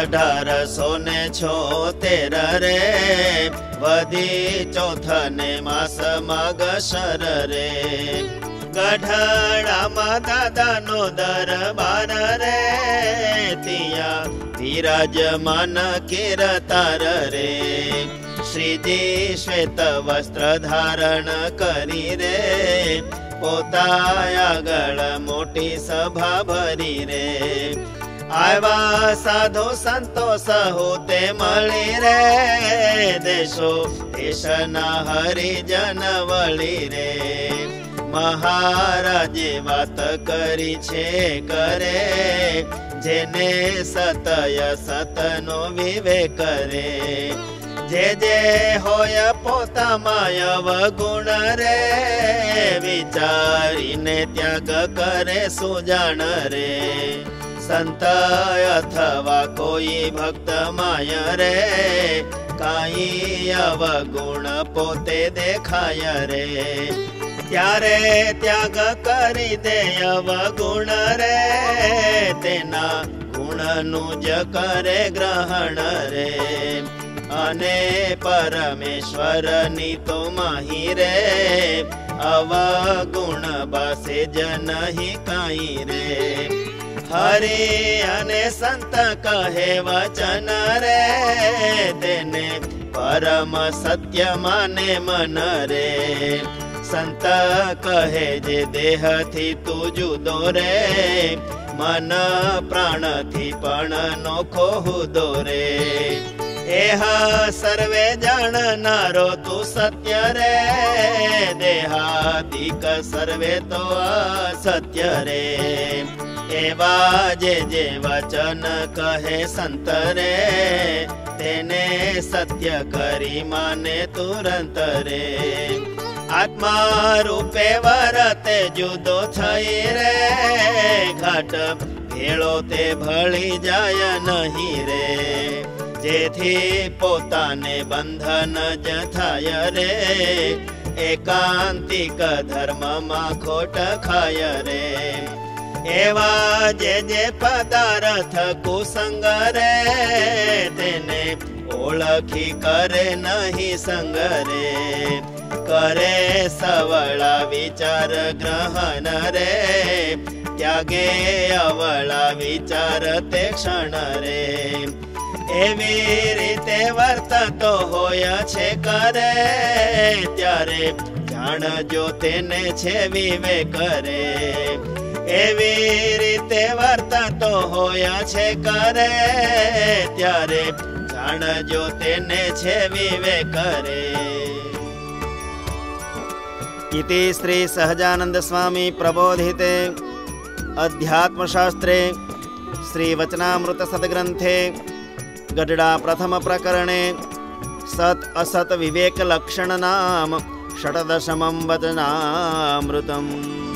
1876 રે વધી ચોથને માસ માગશર રે ગઢડામાં દાદાનો દરબાર રે ત્યાં વિરાજમાન કીર્તાર રે શ્રીજી શ્વેત વસ્ત્ર ધારણ કરી રે પોતા આગળ મોટી સભા ભરી રે આવ્યા સાધુ સંતો સહુ તે મળી રે દેશો દેશના હરિજન વળી રે મહારાજે વાત કરી છે કરે જેને સતય સતનો વિવેક કરે જે જે હોય પોતામાં અવગુણ રે વિચારીને ત્યાગ કરે સુજાણ રે સંત અથવા કોઈ ભક્ત માય રે કાંઈ અવગુણ પોતે દેખાય રે ત્યારે ત્યાગ કરી દે અવગુણ રે તેના ગુણનું જ કરે ગ્રહણ રે અને પરમેશ્વરની તો માહી રે અવગુણ બાસે જ નહીં કાંઈ રે હરિ અને સંત કહે વચન રે તેને પરમ સત્ય માને મન રે સંત કહે જે દેહથી તું જુદો રે મન પ્રાણથી પણ નોખો હુદો રે એહ સર્વે જાણનારો તું સત્ય રે દેહાદિક સર્વે તો અસત્ય રે એવા જે વચન કહે સંત રે તેને સત્ય કરી માને તુરંત રે આત્મા રૂપે વરતે જુદો થઈ રે ઘટ ભેળો તે ભળી જાય નહીં રે જેથી પોતાને બંધન જ થાય રે એકાંતિક ધર્મમાં ખોટ ખાય રે એવા જે પદાર્થ કુસંગ રે તેને ઓળખી કરે નહીં સંગ રે કરે સવળા વિચાર ગ્રહણ રે ત્યાગે અવળા વિચાર તે ક્ષણ રે એવી રીતે વર્તતો હોય છે કરે ત્યારે જાણજો તેને છે વિવેક રે એવી રીતે વર્તતો હોય છે કરે ત્યારે જાણજો તેને છે વિવેક રે इति श्री सहजानंद स्वामी प्रबोधिते अध्यात्मशास्त्रे श्री वचनामृत सद्ग्रंथे गढडा प्रथम प्रकरणे सत् असत विवेक लक्षण नाम षट्दशमं वचनामृतम्।